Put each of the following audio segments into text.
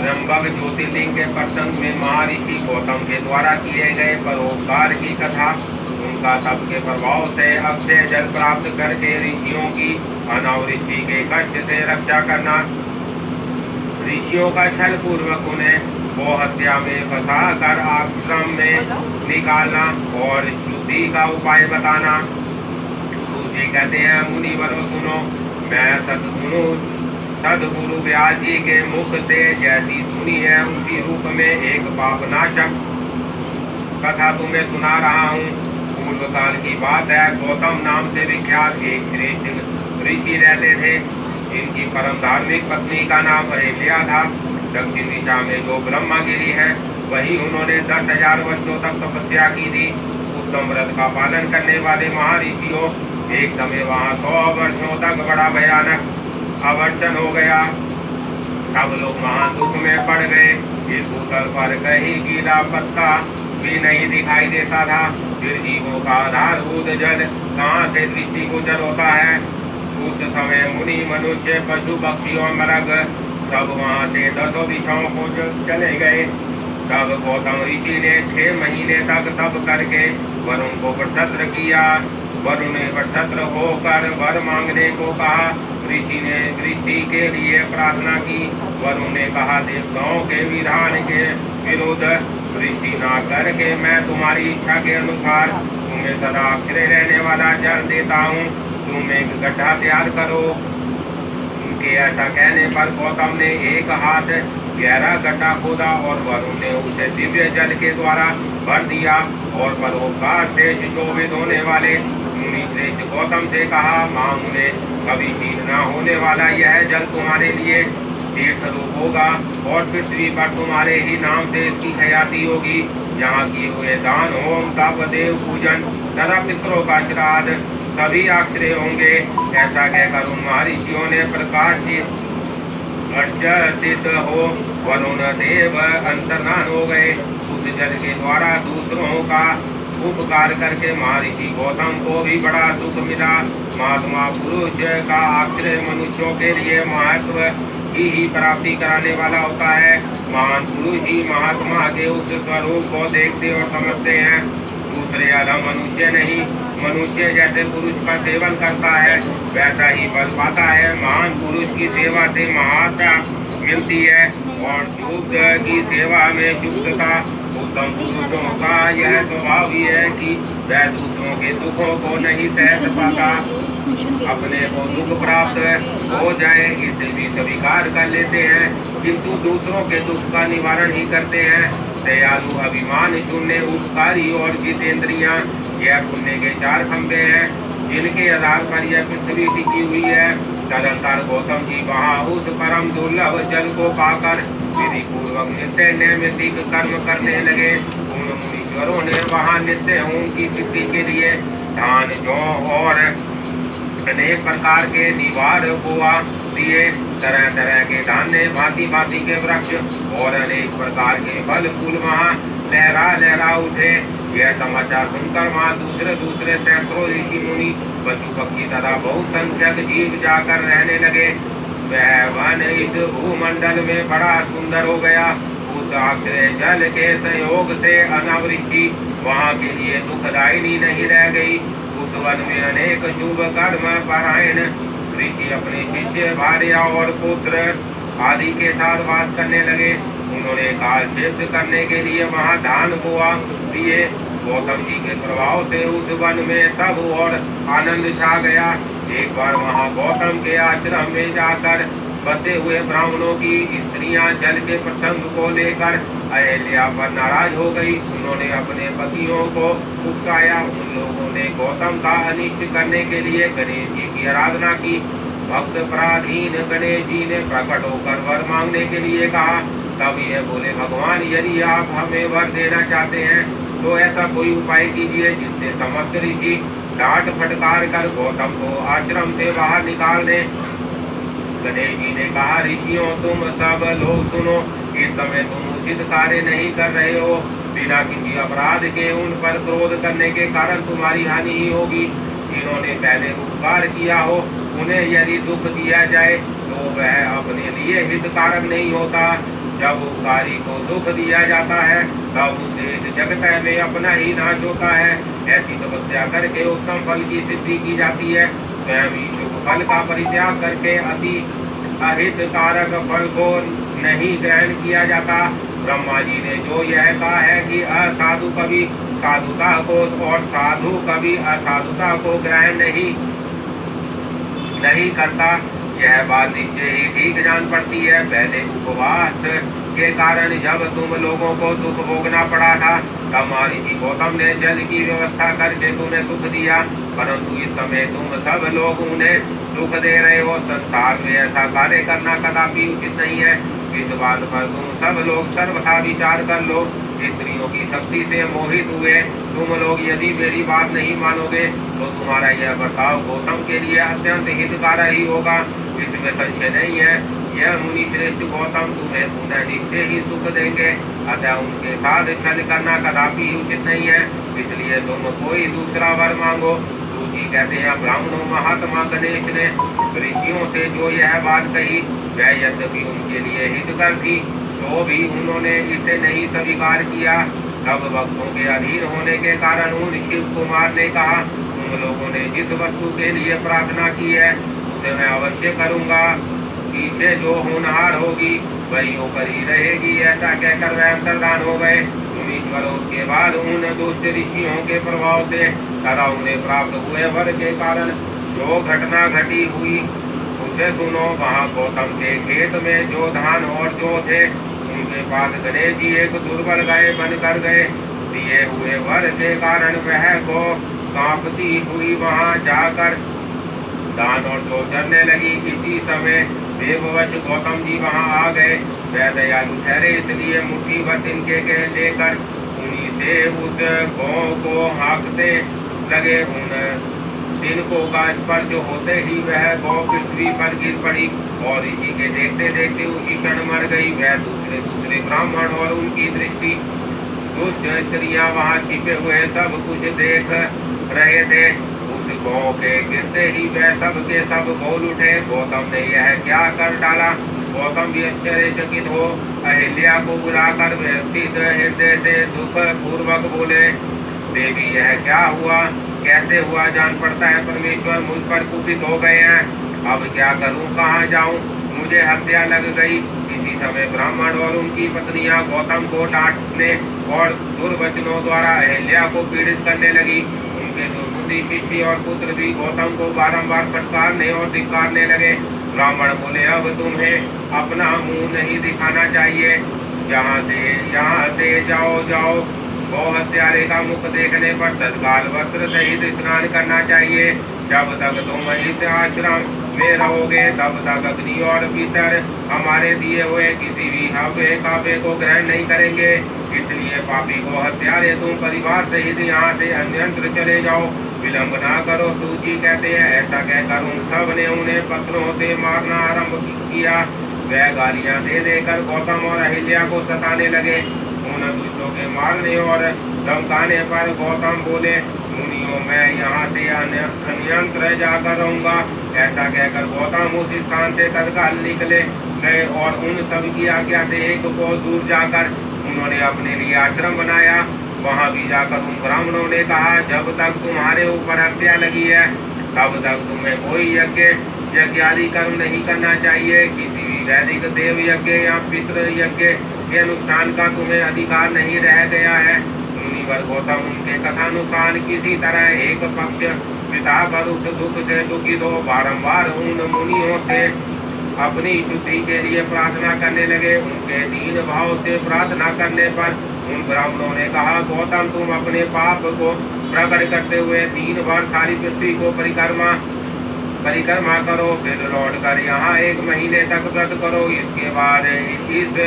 त्र्यंबक ज्योतिर्लिंग के प्रसंग में महर्षि गौतम के द्वारा किए गए परोपकार की कथा। उनका तप के प्रभाव से अक्षय जल प्राप्त करके ऋषियों की अनावृष्टि के कष्ट से रक्षा करना, ऋषियों का छल पूर्वक उन्हें गौहत्या में फंसा कर आश्रम में निकालना और शुद्धि का उपाय बताना। सूजी कहते हैं, मुनिवरों सुनो, मैं सदगुरु व्यास जी के मुख से जैसी सुनी है उसी रूप में एक पापनाशक कथा तुम्हें सुना रहा हूँ। पूर्व काल की बात है। गौतम नाम से विख्यात एक श्रेष्ठ ऋषि रहते थे, जिनकी परम धार्मिक पत्नी का नाम अहिल्या था। दक्षिण दिशा में जो ब्रह्मगिरी है, वही उन्होंने 10,000 वर्षों तक तपस्या की थी। उत्तम व्रत का पालन करने वाले महर्षियों, एक समय वहाँ 100 वर्षों तक बड़ा भयानक अवर्षण हो गया। सब लोग महान दुख में पड़ गए। इस भूतल पर कहीं गीला पत्ता भी नहीं दिखाई देता था। फिर जीवों का आधारभूत जल कहाँ से दृष्टिगोचर होता है। उस समय मुनि, मनुष्य, पशु, पक्षी और मृग सब वहाँ से 10 दिशाओं को चले गए। तब गौतम ऋषि ने 6 महीने तक तप करके वरुण को प्रसन्न किया। वरुण ने प्रसन्न होकर वर मांगने को कहा। ऋषि ने वृष्टि के लिए प्रार्थना की। वरुण ने कहा, देवताओं के विधान के विरुद्ध वृष्टि न करके मैं तुम्हारी इच्छा के अनुसार तुम्हें सदा अक्षय रहने वाला जल देता हूँ। तुम एक गड्ढा तैयार करो। उनके ऐसा कहने पर गौतम ने एक हाथ गहरा गड्ढा खोदा और वरुण ने उसे दिव्य जल के द्वारा भर दिया और परोपकार से सुशोभित होने वाले मुनि श्रेष्ठ गौतम से कहा, मांगने कभी शीत न होने वाला यह जल तुम्हारे लिए तीर्थ रूप होगा और पृथ्वी पर तुम्हारे ही नाम से इसकी हयाती होगी। यहाँ किए हुए दान, होम, तप, देव पूजन तथा पितरों का श्राद्ध सभी अक्षय होंगे। ऐसा कहकर उन महर्षियों ने प्रकाशित हो वरुण देव अंतर्धान हो गए। उस जल के द्वारा दूसरों का उपकार करके महर्षि गौतम को भी बड़ा सुख मिला। महात्मा पुरुष का आश्रय मनुष्यों के लिए महत्व ही प्राप्ति कराने वाला होता है। महान पुरुष ही महात्मा के उस स्वरूप को देखते और समझते हैं। दूसरे अधम मनुष्य नहीं। मनुष्य जैसे पुरुष का सेवन करता है वैसा ही फल पाता है। महान पुरुष की सेवा से महात्मा मिलती है और शुद्ध की सेवा में शुद्धता। उत्तम पुरुषों का यह स्वभाव ही है कि वह दूसरों के दुखों को नहीं सह पाता। अपने को दुख प्राप्त हो जाए इसे भी स्वीकार कर लेते हैं, किंतु दूसरों के दुख का निवारण ही करते हैं। दयालु, अभिमान शून्य, उपकारी और जितेंद्रियां, यह पुण्य के 4 खंभे हैं जिनके आधार पर यह पृथ्वी टिकी हुई है। तदंतर गौतम जी वहाँ उस परम दुर्लभ जल को पाकर विधि पूर्वक नित्य नैमित्तिक कर्म करने लगे। उन मुनीश्वरों ने वहाँ नित्य होम की सिद्धि के लिए धान, जौ और अनेक प्रकार के निवार बोआ दिए। तरह तरह के धान्य, भांति भांति के वृक्ष और अनेक प्रकार के फल फूल वहाँ लहरा उठे। यह समाचार सुनकर वहाँ दूसरे सैकड़ों ऋषि मुनि, पशु पक्षी तथा बहुसंख्यक जीव जाकर रहने लगे। वह वन इस भूमंडल में बड़ा सुंदर हो गया। उस अक्षय जल के संयोग से अनावृष्टि वहाँ के लिए दुखदायिनी नहीं रह गई। उस वन में अनेक शुभ कर्म परायण ऋषि अपने शिष्य, भार्या और पुत्र आदि के साथ वास करने लगे। उन्होंने काल शिफ्ट करने के लिए वहाँ धान बोआ दिए। गौतम जी के प्रभाव से उस वन में सब और आनंद छा गया। एक बार वहाँ गौतम के आश्रम में जाकर बसे हुए ब्राह्मणों की स्त्रियां जल के प्रसंग को लेकर अहिल्या पर नाराज हो गई। उन्होंने अपने पतियों को उकसाया। उन लोगों ने गौतम का अनिष्ट करने के लिए गणेश जी की आराधना की। भक्त पराधीन गणेश जी ने प्रकट होकर वर मांगने के लिए कहा। तब ये बोले, भगवान यदि आप हमें वर देना चाहते हैं तो ऐसा कोई उपाय कीजिए जिससे समस्त ऋषि डांट फटकार कर गौतम को आश्रम से बाहर निकाल दें। गणेश जी ने कहा, ऋषियों तुम सब लोग सुनो, इस समय तुम उचित कार्य नहीं कर रहे हो। बिना किसी अपराध के उन पर क्रोध करने के कारण तुम्हारी हानि ही होगी। जिन्होंने पहले उपकार किया हो उन्हें यदि दुख दिया जाए तो वह अपने लिए हितकारक नहीं होता। जब उपकारी को दुख दिया जाता है तब उसे इस जगत में अपना ही नाश होता है। ऐसी तपस्या करके उत्तम फल की सिद्धि की जाती है। स्वयं ही शुभ फल का परित्याग करके अति अहित कारक फल को नहीं ग्रहण किया जाता। ब्रह्मा जी ने जो यह कहा है कि असाधु कभी साधुता को और साधु कभी असाधुता को ग्रहण नहीं करता, यह बात निश्चय ही ठीक जान पड़ती है। पहले उपवास के कारण जब तुम लोगों को दुख भोगना पड़ा था तब महर्षि गौतम ने जल की व्यवस्था करके तुम्हें सुख दिया, परंतु इस समय तुम सब लोग उन्हें दुख दे रहे हो। संसार में ऐसा कार्य करना कदापि उचित नहीं है। इस बात पर तुम सब लोग सर्वथा विचार कर लो। स्त्रियों की शक्ति से मोहित हुए तुम लोग यदि मेरी बात नहीं मानोगे तो तुम्हारा यह बर्ताव गौतम के लिए अत्यंत हितकारक ही होगा, इसमें संशय नहीं है। यह मुनि श्रेष्ठ गौतम तुम्हें पुनः निश्चय ही सुख देंगे, अतः उनके साथ छल करना कदापि उचित नहीं है, इसलिए तुम कोई दूसरा वर मांगो। सूची कहते हैं, ब्राह्मणों महात्मा गणेश ने ऋषियों से जो यह बात कही वह यद्यपि उनके लिए हितकर थी तो भी उन्होंने इसे नहीं स्वीकार किया। तब भक्तों के अधीन होने के कारण उन शिव कुमार ने कहा, तुम लोगों ने जिस वस्तु के लिए प्रार्थना की है उसे मैं अवश्य करूंगा, पीछे जो होनहार होगी वही होकर ही रहेगी। ऐसा कहकर वह अंतर्धान हो गए। मुनीश्वर उसके बाद उन दुष्ट ऋषियों के प्रभाव से सदा उन्हें प्राप्त हुए वर के कारण जो घटना घटी हुई उसे सुनो। वहाँ गौतम के खेत में जो धान और जो थे उनके पास गणेश जी एक दुर्बल गाय बनकर गए। दिए हुए वर के कारण वह गौ कांपती हुई वहाँ जाकर दान और जो चरने लगी। इसी समय देववश गौतम जी वहाँ आ गए। वह दयालु ठहरे इसलिए मुट्ठी भर तिनके के लेकर उन्हीं से उस गौ को हाँकते लगे। उन तिनकों का स्पर्श होते ही वह गौ पृथ्वी पर गिर पड़ी और इसी के देखते देखते उसी क्षण मर गई। वह दूसरे ब्राह्मण और उनकी दृष्टि दुष्ट स्त्रियां वहाँ छिपे हुए सब कुछ देख रहे थे। उस गौ के गिरते ही वह सब के सब बोल उठे, गौतम ने यह क्या कर डाला। गौतम भी आश्चर्यचकित हो अहिल्या को बुलाकर व्यवस्थित हृदय से दुख पूर्वक बोले, देवी यह क्या हुआ, कैसे हुआ, जान पड़ता है परमेश्वर मुझ पर कुपित हो गए हैं, अब क्या करूं, कहाँ जाऊं, मुझे हत्या लग गई। इसी समय ब्राह्मण और उनकी पत्नियां गौतम को डांटने और दुर्वचनों द्वारा अहिल्या को पीड़ित करने लगी। उनके दुर्बुद्धि शिष्य और पुत्र भी गौतम को बारंबार फटकारने और धिक्कारने लगे। ब्राह्मण बोले, अब तुम्हें अपना मुंह नहीं दिखाना चाहिए, यहाँ से जाओ। गौ हत्यारे का मुख देखने पर तत्काल वस्त्र सहित स्नान करना चाहिए। जब तक तुम इस आश्रम में रहोगे तब तक अग्नि और पितर हमारे दिए हुए किसी भी हव्य काव्य को ग्रहण नहीं करेंगे। इसलिए पापी को हत्यारे तुम परिवार सहित यहाँ से अन्यंत्र चले जाओ, विलंब ना करो। सूची कहते हैं, ऐसा कहकर उन सब ने उन्हें पत्थरों से मारना आरंभ किया। वह गालियां दे देकर गौतम और अहिल्या को सताने लगे। उन दुष्टों के मारने और धमकाने पर गौतम बोले, मुनियों मैं यहाँ से अन्यंत्र जाकर रहूंगा। ऐसा कहकर गौतम उस स्थान से तत्काल निकले गए और उन सब की आज्ञा से एक कोस दूर जाकर उन्होंने अपने लिए आश्रम बनाया। वहाँ भी जाकर उन ब्राह्मणों ने कहा, जब तक तुम्हारे ऊपर हत्या लगी है तब तक तुम्हें कोई यज्ञ आदि कर्म नहीं करना चाहिए। किसी भी वैदिक देव यज्ञ या पितृ यज्ञ के अनुष्ठान का तुम्हें अधिकार नहीं रह गया है। मुनिवर गौतम उनके कथानुसार किसी तरह एक पक्ष बिताकर उस दुख से दुखित हो बारंबार उन मुनियों से अपनी शुद्धि के लिए प्रार्थना करने लगे। उनके दीन भाव से प्रार्थना करने पर उन ब्राह्मणों ने कहा, गौतम तुम अपने पाप को प्रकट करते हुए 3 बार सारी पृथ्वी को परिक्रमा करो, फिर लौटकर यहाँ 1 महीने तक व्रत करो। इसके बाद इस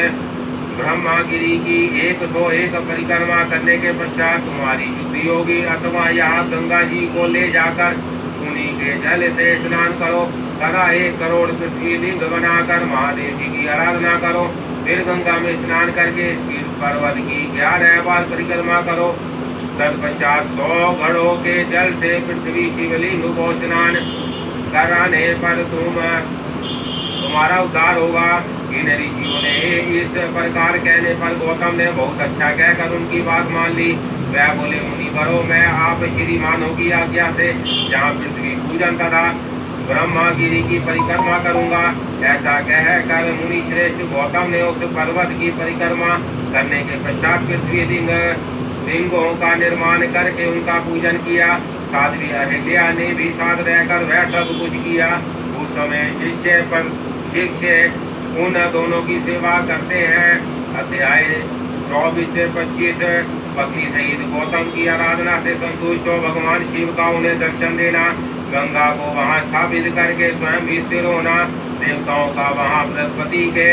ब्रह्मागिरी की 101 परिक्रमा करने के पश्चात तुम्हारी शुद्धि होगी। अथवा यहाँ गंगा जी को ले जाकर उन्हीं के जल से स्नान करो। सदा 1 करोड़ पृथ्वी लिंग बनाकर महादेव जी की आराधना करो। फिर गंगा में स्नान करके इसकी पर्वत की 11 बार परिक्रमा करो। तत्पश्चात 100 घड़ों के जल से पृथ्वी शिवलिंग को स्नान कराने पर तुम्हारा उद्धार होगा। इन ऋषियों ने इस प्रकार कहने पर गौतम ने बहुत अच्छा कहकर उनकी बात मान ली। वह बोले, मुनि बरो, मैं आप श्रीमानों की आज्ञा से जहाँ पृथ्वी पूजन तथा ब्रह्मागिरी की परिक्रमा करूंगा। ऐसा कहकर मुनि श्रेष्ठ गौतम ने उस पर्वत की परिक्रमा करने के पश्चात पृथ्वी लिंगों का निर्माण करके उनका पूजन किया। साध्वी अहिल्या ने भी साथ रहकर वह सब कुछ किया। उस समय शिष्य उन दोनों की सेवा करते हैं। अध्याय 24 से 25। पत्नी सहित गौतम की आराधना से संतुष्ट हो भगवान शिव का उन्हें दर्शन देना, गंगा को वहां स्थापित करके स्वयं भी स्थिर होना, देवताओं का वहां बृहस्पति के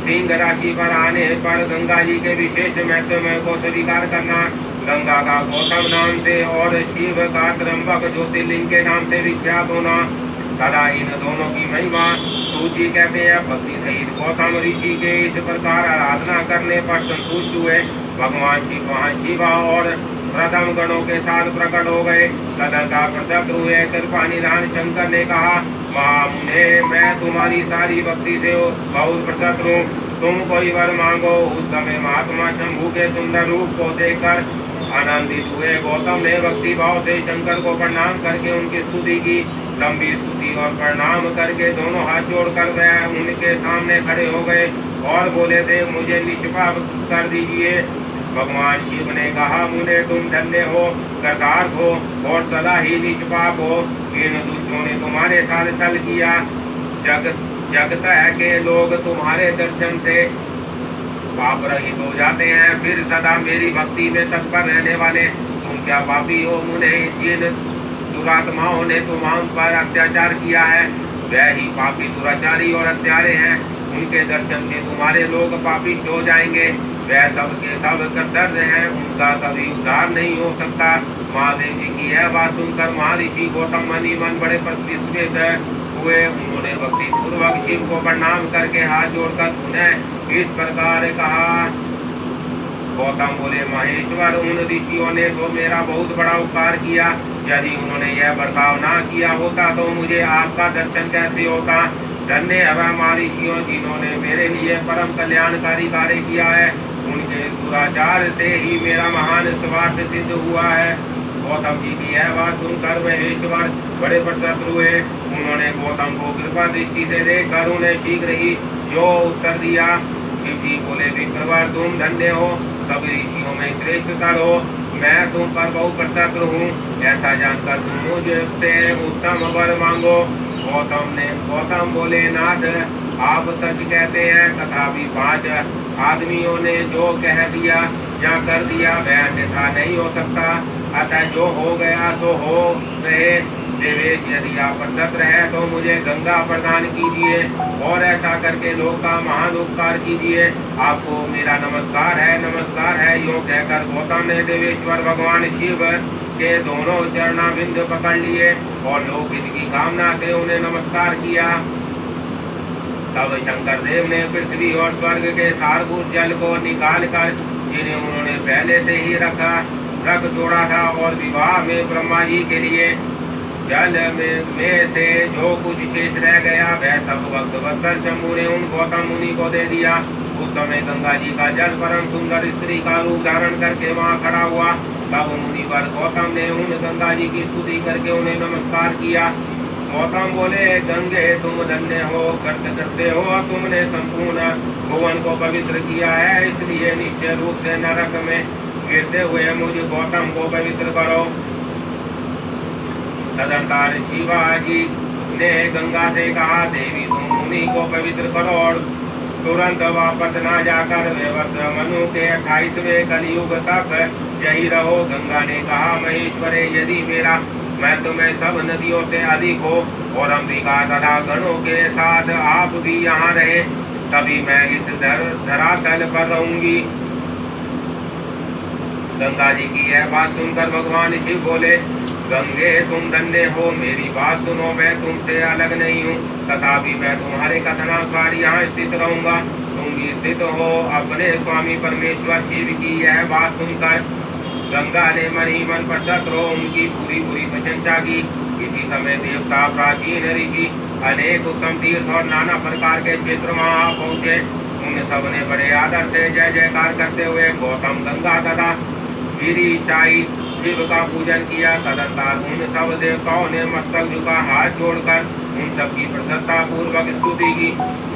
सिंह राशि पर आने पर गंगा जी के विशेष महत्व को स्वीकार करना, गंगा का गौतम नाम से और शिव का त्र्यंबक ज्योतिर्लिंग के नाम से विख्यात होना तथा इन दोनों की महिमा सूची कहते हैं। भक्ति सहित गौतम ऋषि के इस प्रकार आराधना करने पर संतुष्ट हुए। भगवान शिव वहाँ शिवा और प्रथम गणों के साथ प्रकट हो गए। तदंतर प्रसन्न हुए। कृपा निधान शंकर ने कहा, महामुने, मैं तुम्हारी सारी भक्ति से बहुत प्रसन्न हूँ, तुम कोई वर मांगो। उस समय महात्मा शंभु के सुंदर रूप को देखकर आनंदित हुए। गौतम ने भक्ति भाव से शंकर को प्रणाम करके उनकी स्तुति की। लंबी स्तुति और प्रणाम करके दोनों हाथ जोड़कर वह उनके सामने खड़े हो गए और बोले थे, मुझे निष्पाप कर दीजिए। भगवान शिव ने कहा, मुने, तुम धन्य हो, कृतार्थ हो और सदा ही निष्पाप हो। इन दुष्टों ने तुम्हारे साथ छल किया। जगत है के लोग तुम्हारे दर्शन से पाप रहित हो जाते हैं, फिर सदा मेरी भक्ति में तत्पर रहने वाले तुम क्या पापी हो। मुने, जिन दुरात्माओं ने तुम पर अत्याचार किया है वह ही पापी दुराचारी और हत्यारे हैं। उनके दर्शन से तुम्हारे लोग पापिष्ट हो जाएंगे। वह सब के सब कर्तव्य हैं, उनका कभी उद्धार नहीं हो सकता। महादेव जी की यह बात सुनकर महर्षि गौतम मनी मन बड़े विस्मित हुए। उन्होंने भक्ति पूर्वक शिव को प्रणाम करके हाथ जोड़कर उन्हें इस प्रकार कहा। गौतम बोले, महेश्वर, उन ऋषियों ने तो मेरा बहुत बड़ा उपकार किया। यदि उन्होंने यह बर्ताव ना किया होता तो मुझे आपका दर्शन कैसे होता। धन्य है महर्षियों जिन्होंने मेरे लिए परम कल्याणकारी कार्य किया है। उनके दुराचार से ही मेरा महान स्वार्थ सिद्ध हुआ है। गौतम जी की यह बात सुनकर महेश्वर बड़े प्रसन्न हुए। उन्होंने गौतम को कृपा दृष्टि से देखकर उन्हें शीघ्र ही जो उत्तर दिया। शिव जी बोले, विप्रवर, तुम धन्य हो, सब ऋषियों में श्रेष्ठतर हो। मैं तुम पर बहुत प्रसन्न हूँ। ऐसा जानकर तुम मुझसे उत्तम वर मांगो। गौतम बोले, नाथ, आप सच कहते हैं, तथापि 5 आदमियों ने जो कह दिया या कर दिया वह अन्यथा नहीं हो सकता। अतः जो हो गया सो हो रहे। देवेश, यदि आप प्रसन्न है तो मुझे गंगा प्रदान कीजिए और ऐसा करके लोक का महान उपकार कीजिए। आपको मेरा नमस्कार है, नमस्कार है। यूँ कहकर गौतम ने देवेश्वर भगवान शिव के दोनों चरणाबिंद पकड़ लिए और लोकहित की कामना से उन्हें नमस्कार किया। तब शंकर देव ने पृथ्वी और स्वर्ग के सारभूत जल को निकाल कर, जिन्हें उन्होंने पहले से ही रख छोड़ा था, और विवाह में ब्रह्मा जी के लिए जल में से जो कुछ शेष रह गया वह सब भक्त वत्सल शंभु ने उन गौतम मुनि को दे दिया। उस समय गंगा जी का जल परम सुंदर स्त्री का रूप धारण करके वहाँ खड़ा हुआ। तब मुनि पर गौतम ने उन गंगा जी की स्तुति करके उन्हें नमस्कार किया। गौतम बोले, गंगे, तुम धन्य हो, करते हो, तुमने संपूर्ण भुवन को पवित्र किया है, इसलिए निश्चय रूप से नरक में गिरते हुए मुझ गौतम को पवित्र करो। तदंतर शिवाजी ने गंगा से कहा, देवी, तुम मुनि को पवित्र करो और तुरंत वापस ना जाकर व्यवस्थ मनु के 28वें कलयुग तक यही रहो। गंगा ने कहा, महेश्वरे, यदि मेरा मैं तुम्हें सब नदियों से अधिक हो और अंबिका तथा गणों के साथ आप भी यहाँ रहे, तभी मैं इस धरातल पर रहूंगी। गंगा जी की यह बात सुनकर भगवान शिव बोले, गंगे, तुम धन्य हो, मेरी बात सुनो, मैं तुमसे अलग नहीं हूँ, तथापि मैं तुम्हारे कथनानुसार यहाँ स्थित रहूंगा। तुम भी स्थित हो। अपने स्वामी परमेश्वर शिव की यह बात सुनकर गंगा ने मन ही मन प्रसन्न हो उनकी पूरी प्रशंसा की। इसी समय देवता, प्राचीन ऋषि अनेक उत्तम तीर्थ और नाना प्रकार के क्षेत्र वहाँ पहुँचे। उन सब ने बड़े आदर से जय जयकार करते हुए गौतम, गंगा तथा गिरिशाई शिव का पूजन किया। तदंतर उन सब देवताओं ने मस्तक झुका, हाथ जोड़कर उन सब की प्रसन्नता पूर्वक स्तुति की।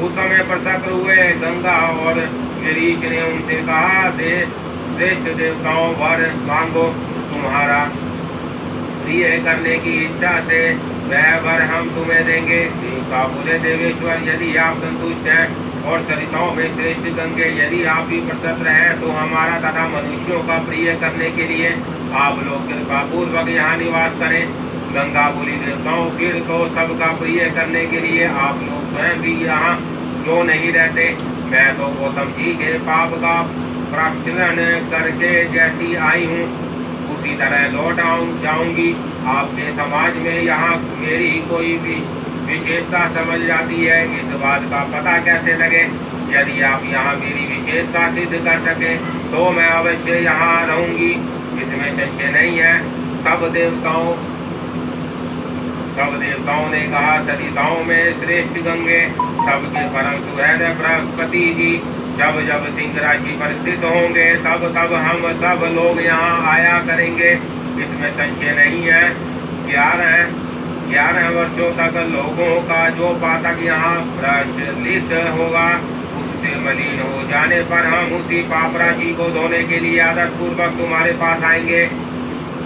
उस समय प्रसन्न हुए गंगा और गिरीश ने उनसे कहा, श्रेष्ठ देवताओं, वर मांगो, तुम्हारा प्रिय करने की इच्छा से वह वर हम तुम्हें देंगे। देवता बोले, देवेश्वर, यदि आप संतुष्ट हैं और सरिताओं में श्रेष्ठ गंगे, यदि आप भी प्रसन्न हैं तो हमारा तथा मनुष्यों का प्रिय करने के लिए आप लोग कृपा पूर्वक यहाँ निवास करें। गंगा बोली, देवताओं, फिर तो सबका प्रिय करने के लिए आप लोग स्वयं भी यहाँ क्यों नहीं रहते? मैं तो गौतम जी के पाप का प्रक्षालन करके जैसी आई हूँ उसी तरह लौट जाऊंगी। आपके समाज में यहाँ मेरी कोई भी विशेषता समझ जाती है, इस बात का पता कैसे लगे? यदि आप यहाँ मेरी विशेषता सिद्ध कर सके तो मैं अवश्य यहाँ रहूंगी, इसमें संशय नहीं है। सब देवताओं ने कहा, सरिताओं में श्रेष्ठ गंगे, सबके परम सुहृद बृहस्पति जी जब जब सिंह राशि पर स्थित होंगे तब तब हम सब लोग यहाँ आया करेंगे, इसमें संशय नहीं है। 11 वर्षों तक लोगों का जो पातक यहाँ प्रचलित होगा उससे मलिन हो जाने पर हम उसी पाप राशि को धोने के लिए आदर पूर्वक तुम्हारे पास आएंगे।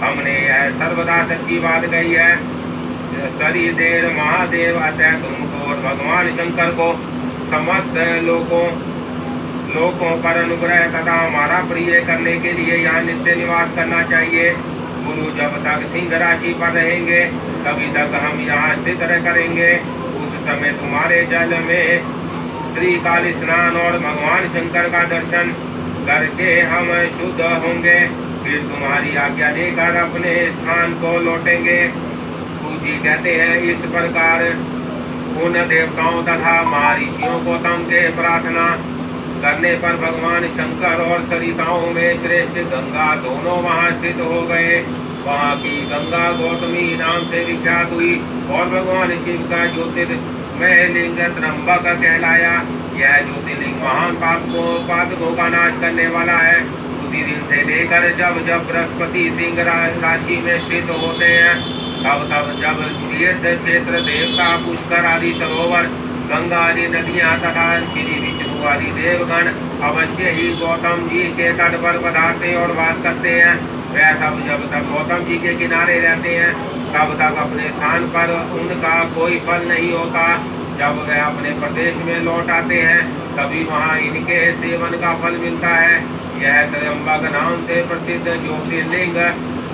हमने यह सर्वदा सच्ची बात कही है। सरिदेव महादेव अतः तुमको और भगवान शंकर को समस्त लोगों पर अनुग्रह तथा हमारा प्रिय करने के लिए यहाँ नित्य निवास करना चाहिए। गुरु जब तक सिंह राशि पर रहेंगे तभी तक हम यहाँ स्थित करेंगे। उस समय तुम्हारे जल में त्रिकाल स्नान और भगवान शंकर का दर्शन करके हम शुद्ध होंगे, फिर तुम्हारी आज्ञा देकर अपने स्थान को लौटेंगे। सूजी कहते हैं, इस प्रकार उन देवताओं तथा महर्षियों को तम से प्रार्थना करने पर भगवान शंकर और सरिताओं में श्रेष्ठ गंगा दोनों वहां स्थित हो गए। वहां की गंगा गौतमी नाम से विख्यात हुई और भगवान शिव का ज्योतिर्मय लिंग त्र्यंबक कहलाया। यह ज्योतिर्लिंग महान पातकों का नाश करने वाला है। उसी दिन से लेकर जब जब बृहस्पति सिंह राशि में स्थित होते हैं तब तब जब तीर्थ क्षेत्र देवता पुष्कर आदि सरोवर गंगा आदि नदियाँ तथा श्री विष्णु आदि देवगण अवश्य ही गौतम जी के तट पर पधारते और वास करते हैं। वह सब जब तक गौतम जी के किनारे रहते हैं तब तक अपने स्थान पर उनका कोई फल नहीं होता। जब वह अपने प्रदेश में लौट आते हैं तभी वहाँ इनके सेवन का फल मिलता है। यह त्र्यंबक नाम से प्रसिद्ध ज्योतिर्लिंग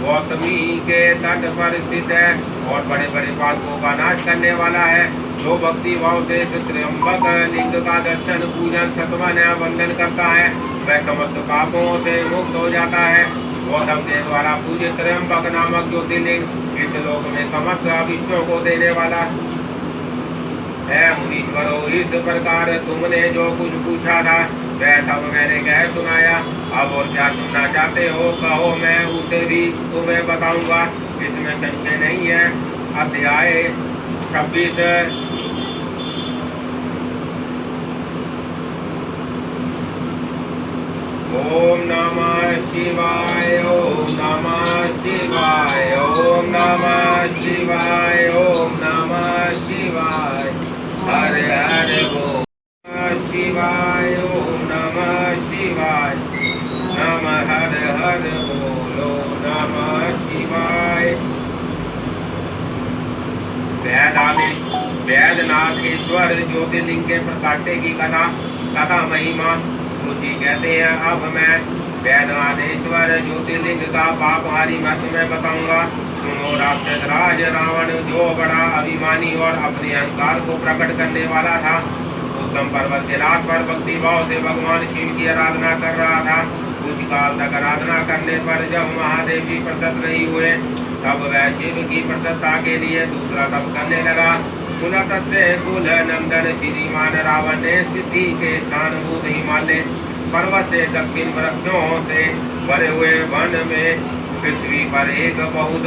गौतमी के तट पर स्थित है और बड़े बड़े पापों का नाश करने वाला है। जो भक्ति भाव से इस त्र्यंबक लिंग का दर्शन पूजन सत्वन वंदन करता है वह समस्त पापों से मुक्त हो जाता है। गौतम के द्वारा पूजित त्र्यंबक नामक ज्योतिर्लिंग इस लोक में समस्त अभिष्टों को देने वाला है। मुनीश्वरों, इस प्रकार तुमने जो कुछ पूछा था वह सब मैंने कह सुनाया। अब और क्या सुनना चाहते हो कहो, मैं उसे भी तुम्हें बताऊंगा, इसमें संशय नहीं है। अध्याय 26। ओम नमः शिवाय, ओम नमः शिवाय, ओम नमः शिवाय, ओम नमः शिवाय, हर हर बोल शिवाय, ओम नमः शिवाय, नमः हर हर बोलो नमः शिवाय। वैद्यनाथेश्वर ज्योतिर्लिंग के प्रकाट्य की कथा महिमा श्रुति कहते हैं। अब मैं वैद्यनाथेश्वर ज्योतिर्लिंग का पापहारी महत्व में बताऊंगा। सुनो राक्षस राज रावण, जो बड़ा अभिमानी और अपने अहंकार को प्रकट करने वाला था, उत्तम पर्वत के रात पर भक्ति भाव से भगवान शिव की आराधना कर रहा था। कुछ काल तक आराधना करने पर जब महादेव जी प्रसन्न नहीं हुए तब वह शिव की प्रसन्नता के लिए दूसरा तप करने लगा। पुनः से कुल नंदन श्रीमान रावण ने सिद्धि के स्थानभूत हिमालय पर्वत से दक्षिण वृक्षों से भरे हुए वन में पृथ्वी पर एक बहुत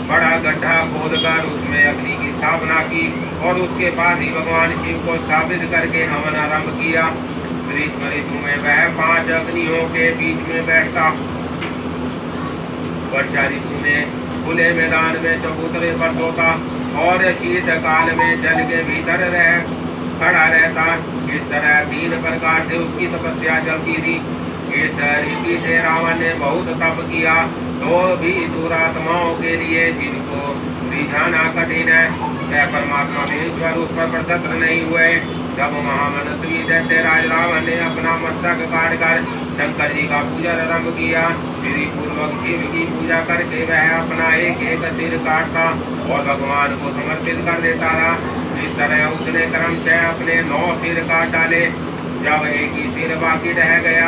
बड़ा गड्ढा खोदकर उसमें अग्नि की स्थापना की और उसके पास ही भगवान शिव को स्थापित करके हवन आरंभ किया। ग्रीष्म ऋतु में वह 5 अग्नियों के बीच में बैठता, वर्षा ऋतु में खुले मैदान में चबूतरे पर सोता और शीत काल में जल के भीतर खड़ा रहता। इस तरह 3 प्रकार से उसकी तपस्या चलती थी। इस रीति से रावण ने बहुत तप किया, तो भी दुरात्माओं के लिए जिनको रिझाना कठिन है, वह परमात्मा ईश्वर उस पर प्रसन्न नहीं हुए। जब महामनस्वी दैत्यराज रावण ने अपना मस्तक काट कर शंकर जी का पूजा आरंभ किया, विधि पूर्वक शिव की पूजा करके वह अपना एक एक सिर काटता और भगवान को समर्पित कर देता था। इस तरह उसने क्रमशः अपने 9 सिर काट डाले। जब एक ही सिर बाकी रह गया,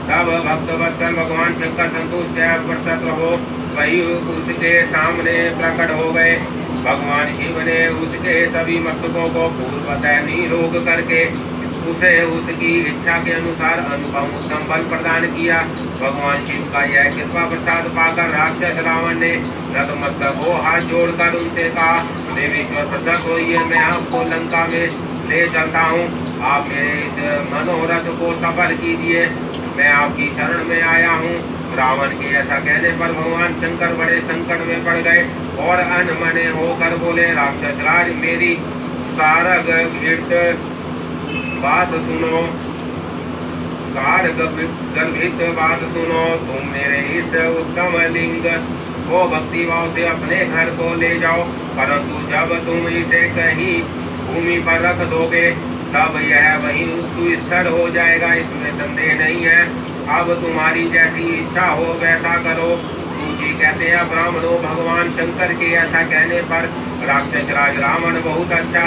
तब भक्त वत्सल भगवान शंकर संतुष्ट प्रसन्न हो वही उसके सामने प्रकट हो गए। भगवान शिव ने उसके सभी मस्तकों को पूर्वतः निरोग करके उसे उसकी इच्छा के अनुसार अनुपम उत्तम बल प्रदान किया। भगवान शिव का यह कृपा प्रसाद पाकर राक्षस रावण ने नतमस्तक हो हाथ जोड़कर उनसे कहा, देवेश्वर प्रसन्न होइए, मैं आपको लंका में ले चलता हूँ। आप मेरे इस मनोरथ को सफल कीजिए, मैं आपकी शरण में आया हूँ। रावण के ऐसा कहने पर भगवान शंकर बड़े संकट में पड़ गए और अनमने होकर बोले, राक्षस राज, मेरी सारग बात सुनो, गर्भित बात सुनो। तुम मेरे इस उत्तम लिंग को भक्ति भाव से अपने घर को ले जाओ, परंतु जब तुम इसे कहीं भूमि पर रख दोगे तब यह वहीं सुस्थिर हो जाएगा, इसमें संदेह नहीं है। अब तुम्हारी जैसी इच्छा हो वैसा करो। जी कहते हैं, ब्राह्मणों, भगवान शंकर के ऐसा कहने पर राक्षस राज रावण बहुत अच्छा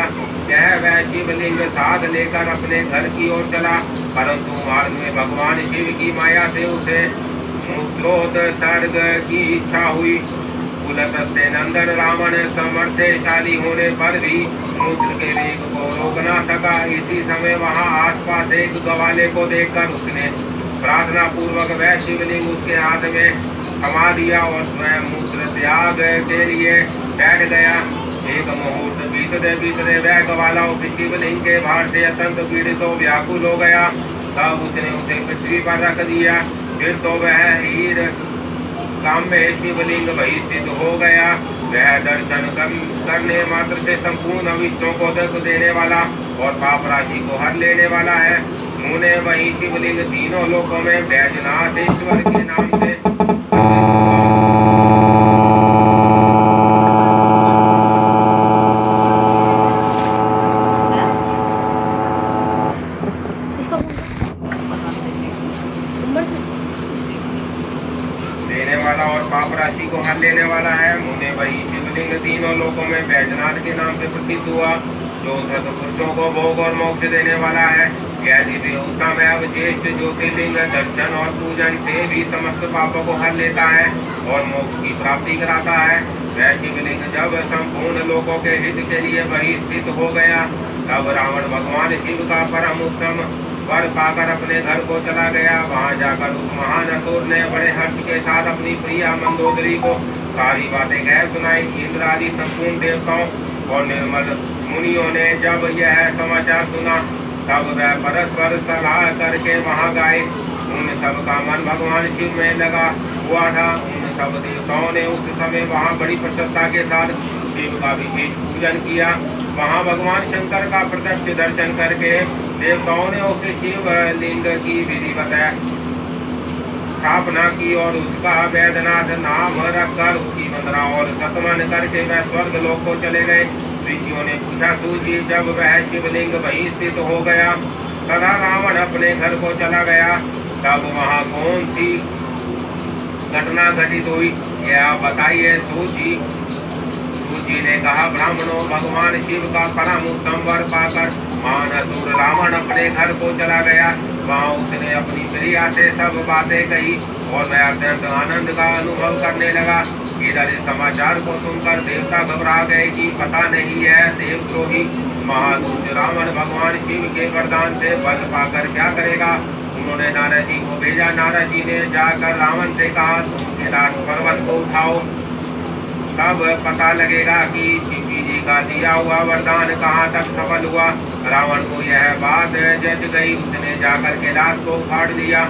कह वह शिवलिंग साथ लेकर अपने घर की ओर चला, परंतु मार्ग में भगवान शिव की माया से उसे मूत्रोत्सर्ग की इच्छा हुई। कुलत से नंदन रावण समर्थशाली होने पर भी मूत्र के वेग को रोक न सका। इसी समय वहां आसपास एक गवाले को देखकर उसने प्रार्थना पूर्वक वह शिवलिंग उसके हाथ में थमा दिया और स्वयं मूत्र त्याग के लिए बैठ गया। एक मुहूर्त बीतते वह गवाला उस शिवलिंग के भार से अत्यंत पीड़ित हो व्याकुल हो गया। तब उसने उसे पृथ्वी पर रख दिया। फिर तो वह हीर काम में शिवलिंग वही स्थित हो गया। वह दर्शन करने मात्र से संपूर्ण अविष्टों को दुख देने वाला और पाप राशि को हर लेने वाला है। उन्होंने वही शिवलिंग तीनों लोकों में बैजनाथेश्वर के नाम से देने वाला और पाप राशि को हर लेने वाला है। उन्हें वही शिवलिंग तीनों लोकों में बैजनाथ के नाम से प्रसिद्ध हुआ, जो सत्पुरुषों को भोग और मोक्ष देने वाला है। यह दिव्य उत्तम एवं ज्येष्ठ ज्योतिर्लिंग दर्शन और पूजन से भी समस्त पापों को हर लेता है और मोक्ष की प्राप्ति कराता है। वह शिवलिंग जब संपूर्ण लोगों के हित के लिए वही स्थित हो गया, तब रावण भगवान शिव का परम उत्तम वर पाकर अपने घर को चला गया। वहां जाकर उस महान असुर ने बड़े हर्ष के साथ अपनी प्रिया मंदोदरी को सारी बातें कह सुनाई। इंद्र आदि संपूर्ण देवताओं और निर्मल मुनियों ने जब यह समाचार सुना, तब वह परस्पर सलाह करके वहां गए। उन सब का मन भगवान शिव में लगा हुआ था। उन सब देवताओं ने उस समय वहां बड़ी प्रसन्नता के साथ शिव का विशेष पूजन किया। वहां भगवान शंकर का प्रत्यक्ष दर्शन करके देवताओं ने उस शिव लिंग की विधिवत स्थापना की और उसका वैद्यनाथ नाम रखकर उसकी वंदना और सतमन करके वह स्वर्ग लोक को चले गए। ऋषियों ने पूछा, सूजी, जब वह शिवलिंग वहीं स्थित हो गया तथा रावण अपने घर को चला गया, तब वहां कौन सी घटना घटित हुई, यह बताइए। सूजी ने कहा, ब्राह्मणों, भगवान शिव का परम उत्तम वर पाकर महान असुर रावण अपने घर को चला गया। वहाँ उसने अपनी प्रिया से सब बातें कही और मैं अत्यंत आनंद का अनुभव करने लगा। इधर इस समाचार को सुनकर देवता घबरा गए कि पता नहीं है देवद्रोही महादुष्ट रावण भगवान शिव के वरदान से बल पाकर क्या करेगा। उन्होंने नारद जी को भेजा। नारद जी ने जाकर रावण से कहा, तुम कैलाश पर्वत को उठाओ, तब पता लगेगा कि शिव जी जी का दिया हुआ वरदान कहाँ तक सफल हुआ। रावण को यह बात जच गई, उसने जाकर कैलाश को उखाड़ दिया,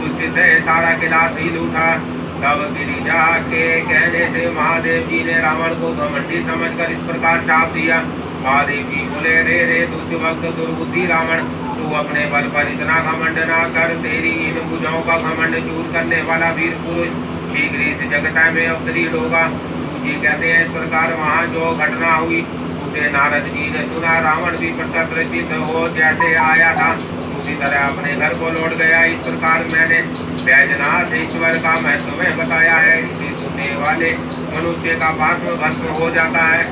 उससे सारा कैलाश ही लूटा। तब गिरिजा के कहने से महादेव जी ने रावण को घमंडी समझकर इस प्रकार शाप दिया। महादेव जी बोले, रे रे दुष्ट भक्त दुर्बुद्धि रावण, तू अपने बल पर इतना घमंड ना कर। तेरी इन भुजाओं का घमंड दूर करने वाला वीर पुरुष शीघ्र इस जगत में अवतरित होगा। जी कहते हैं इस प्रकार वहाँ जो घटना हुई उसे नारद जी ने सुना। रावण भी प्रसन्नचित्त हो जैसे आया था उसी तरह अपने घर को लौट गया। इस प्रकार मैंने बैजनाथ ईश्वर का महत्व में बताया है। इसे सुनने वाले मनुष्य का पाप भस्म हो जाता है।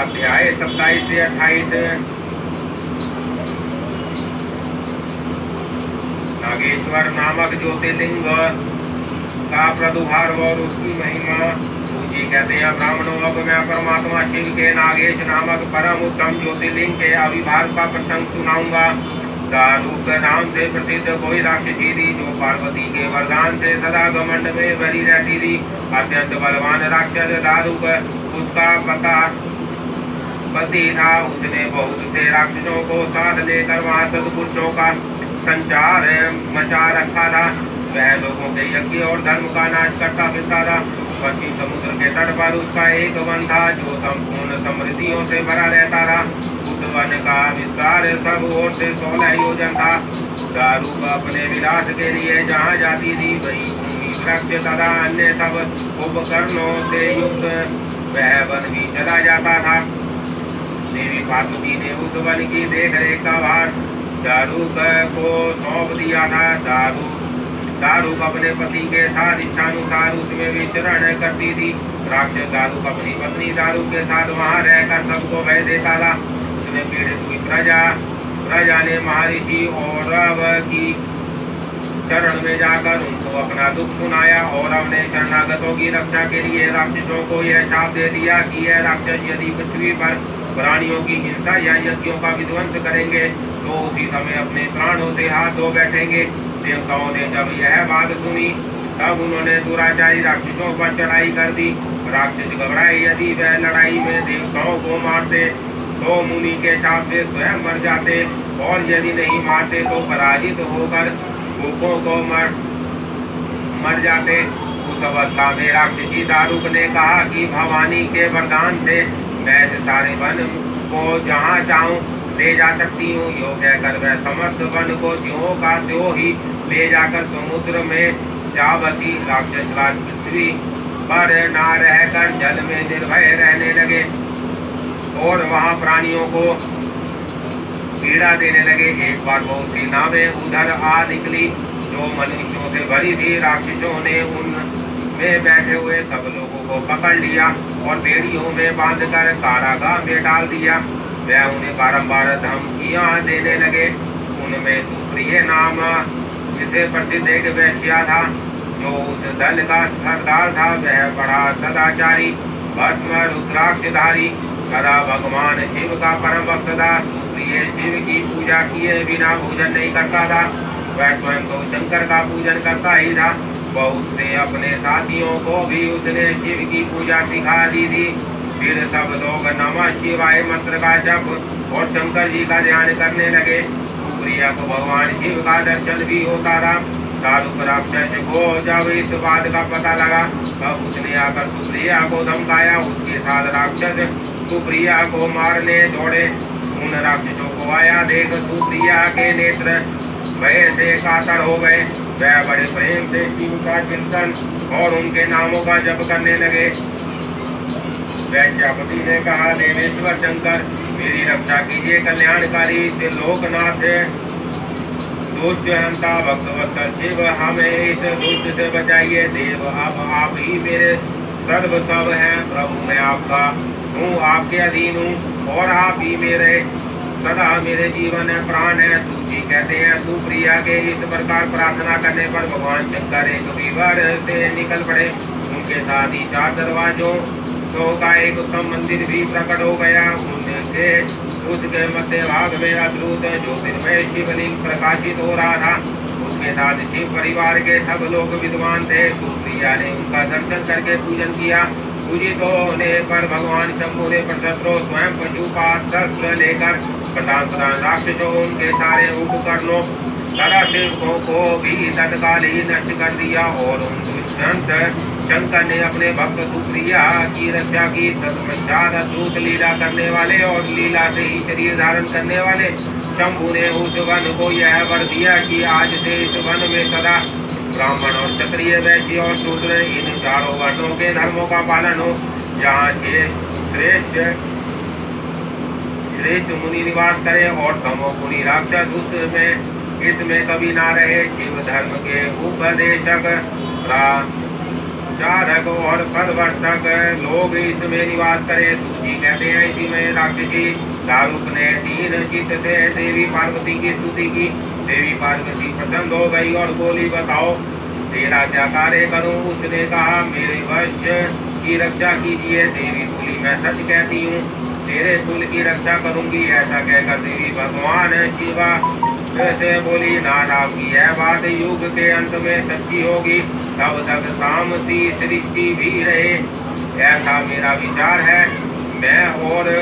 अध्याय 27 से 28। नागेश्वर नामक ज्योतिर्लिंग का प्रादुर्भाव और उसकी महिमा। जी कहते हैं ब्राह्मणों, अब मैं परमात्मा शिव के नागेश नामक परम उत्तम ज्योतिर्लिंग के आविर्भाव का प्रसंग सुनाऊंगा। दारूक नाम से प्रसिद्ध कोई राक्षसी थी जो पार्वती के वरदान से सदा घमंड में भरी रहती थी। अत्यंत बलवान राक्षस दारूक उसका पति था। उसने बहुत से राक्षसों को साथ लेकर वहाँ सदपुरुषों का संचार मचा रखा था। वह लोगों के यज्ञ और धर्म का नाश करता फिरता था। पश्चिम समुद्र के तट पर उसका एक वन था जो संपूर्ण समृद्धियों से भरा रहता था। उस वन का विस्तार सब ओर से 16 योजन था। दारूक अपने विलास के लिए जहाँ जाती थी वही भूमि वृक्ष तथा अन्य सब उपकरणों से युक्त वह वन भी चला जाता था। देवी पार्वती ने उस वन की देख रेख का भार दारूक को सौंप दिया था। दारूक अपने पति के साथ इच्छानुसार उसमें विचरण करती थी। राक्षस दारूक अपनी पत्नी दारूक के साथ वहाँ रहकर सबको भय देता था। उसने पीड़ित हुई प्रजा ने महर्षि औरव की शरण में जाकर उनको अपना दुख सुनाया और अपने शरणागतों की रक्षा के लिए राक्षसों को यह शाप दे दिया कि यह राक्षस यदि पृथ्वी पर प्राणियों की हिंसा या यज्ञों का विध्वंस करेंगे तो उसी समय अपने प्राणों से हाथ धो बैठेंगे। देवताओं ने जब यह बात सुनी तब उन्होंने दुराचारी राक्षसों पर चढ़ाई कर दी। राक्षस घबराए, यदि वह लड़ाई में देवताओं को मारते तो मुनि के शाप से स्वयं मर जाते और यदि नहीं मारते तो पराजित होकर भूखों को मर जाते। उस अवस्था में राक्षसी दारूक ने कहा कि भवानी के वरदान से मैं सारे वन को जहाँ चाहूँ ले जा सकती हूँ। यो कहकर वह समस्त वन को त्यों का त्यों ही ले जाकर समुद्र में जा बसी। राक्षस राज पृथ्वी पर ना रहकर जल में निर्भय रहने लगे और वहाँ प्राणियों को पीड़ा देने लगे। एक बार बहुत सी नावें उधर आ निकली जो मनुष्यों से भरी थी। राक्षसों ने उनमें बैठे हुए सब लोगों को पकड़ लिया और बेड़ियों में बांधकर कारागार में डाल दिया। वह उन्हें बारंबार धमकियां देने लगे। उनमें सुप्रिय नाम जिसे प्रसिद्ध एक वैश्या था जो उस दल का सरदार था। वह बड़ा सदाचारी भस्म रुद्राक्षधारी सदा भगवान शिव का परम भक्त था। सुप्रिय शिव की पूजा किए बिना भोजन नहीं करता था। वह स्वयं तो शंकर का पूजन करता ही था। बहुत से अपने साथियों को भी उसने शिव की पूजा सिखा दी थी। फिर सब लोग नमः शिवाय मंत्र का जप और शंकर जी का ध्यान करने लगे। सुप्रिया को भगवान शिव का दर्शन भी होता रहा। दारूक राक्षस को जब इस बात का पता लगा तब उसने आकर सुप्रिया को धमकाया। उसके साथ राक्षस सुप्रिया को मारने दौड़े। उन राक्षसों को आया देख सुप्रिया के नेत्र भय से कातर हो गए। वह बड़े प्रेम से शिव का चिंतन और उनके नामों का जप करने लगे। वैश्यापति ने कहा, देवेश्वर शंकर मेरी रक्षा कीजिए। कल्याणकारी लोकनाथ दुष्ट हंता भक्तवत्सल शिव हमें इस दुष्ट से बचाइए। देव अब आप ही मेरे सर्व सब हैं। प्रभु मैं आपका हूँ, आपके अधीन हूँ और आप ही मेरे सदा मेरे जीवन है, प्राण है। सूची कहते हैं सुप्रिया के इस प्रकार प्रार्थना करने पर भगवान शंकर एक विवर से निकल पड़े। उनके साथ ही 4 दरवाजों का एक उत्तम मंदिर भी प्रकट हो गया। उनके उसके मध्य भाग में अद्भुत ज्योतिर्मय शिवलिंग प्रकाशित हो रहा था। उसके साथ शिव परिवार के सब लोग विद्वान थे। सुप्रिया ने उनका दर्शन करके पूजन किया। पूजित होने पर भगवान शंभु ने प्रशस्त्रों स्वयं पशुपात्र लेकर प्रधान प्रधान राक्षसों उनके सारे उपकरणों तथा सेवकों को भी तत्काल ही नष्ट कर दिया और उन दुष्यंत शंकर ने अपने भक्त सुप्रिया की रक्षा की। तत्पश्चात अद्भुत लीला करने वाले और लीला से ही शरीर धारण करने वाले शंभु ने उस वन को यह वर दिया कि आज से इस वन में सदा ब्राह्मण और क्षत्रिय वैश्य और शूद्र इन चारों वर्णों के धर्मों का पालन हो। जहाँ श्रेष्ठ श्रेष्ठ मुनि निवास करे और तमो मुनि राक्षस उसमें इसमें कभी ना रहे। शिव धर्म के उपदेशक चारक और पदवर्तक लोग इसमें निवास करे। सूची कहते हैं इसी में राक्षसी दारूक ने दीन चित्त से देवी पार्वती की स्तुति की। देवी पार्वती प्रसन्न हो गई और बोली, बताओ तेरा क्या कार्य करूं? उसने कहा, मेरे वश की रक्षा कीजिए। देवी बोली, मैं सच कहती हूँ, तेरे कुल की रक्षा करूंगी। ऐसा कहकर देवी भगवान शिवा से बोली, नाराव की यह बात युग के अंत में सच्ची होगी, तब तक तामसी सृष्टि भी रहे, ऐसा मेरा विचार है। मैं और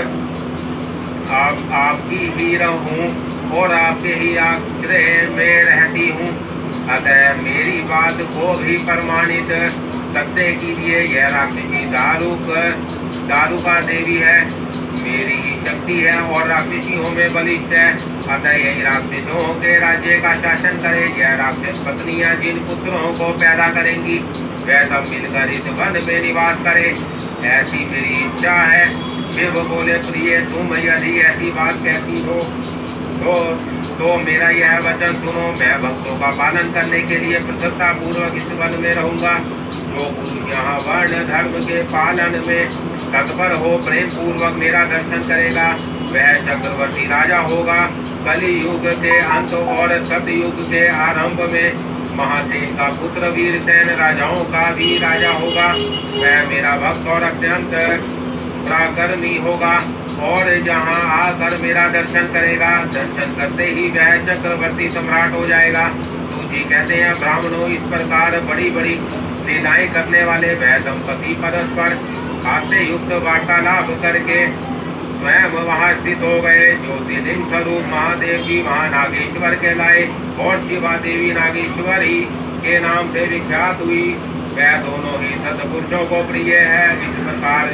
आपकी ही रहूं और आपके ही आश्रय में रहती हूँ, अतः मेरी बात को भी प्रमाणित सत्य कीजिए। यह राक्षसी दारुका देवी है, मेरी ही शक्ति है और राक्षसियों में बलिष्ठ है, अतः यही राक्षसों के राज्य का शासन करे। यह राक्षस पत्नियां जिन पुत्रों को पैदा करेंगी वह सब मिलकर इस वन में निवास करे, ऐसी मेरी इच्छा है। शिव बोले, प्रिय तुम यदि ऐसी बात कहती हो तो मेरा यह वचन सुनो। मैं भक्तों का पालन करने के लिए प्रसन्नता पूर्वक इस वन में रहूंगा। जो पुरुष यहाँ वर्ण धर्म के पालन में तत्पर हो प्रेम पूर्वक मेरा दर्शन करेगा वह चक्रवर्ती राजा होगा। कलि युग के अंत और सतयुग के आरंभ में महासेन का पुत्र वीरसेन राजाओं का भी राजा होगा। वह मेरा भक्त और अत्यंत पराक्रमी होगा और जहाँ आकर मेरा दर्शन करेगा, दर्शन करते ही वह चक्रवर्ती सम्राट हो जाएगा। सूची कहते हैं, ब्राह्मणों इस प्रकार बड़ी बड़ी लीलाएं करने वाले वह दंपति परस्पर हास्य युक्त वार्तालाप करके स्वयं वहां स्थित हो गए। ज्योतिर्लिंग स्वरूप महादेव जी वहां नागेश्वर कहलाए और शिवा देवी नागेश्वरी के नाम से विख्यात हुई। वह दोनों ही सतपुरुषों को प्रिय है। इस प्रकार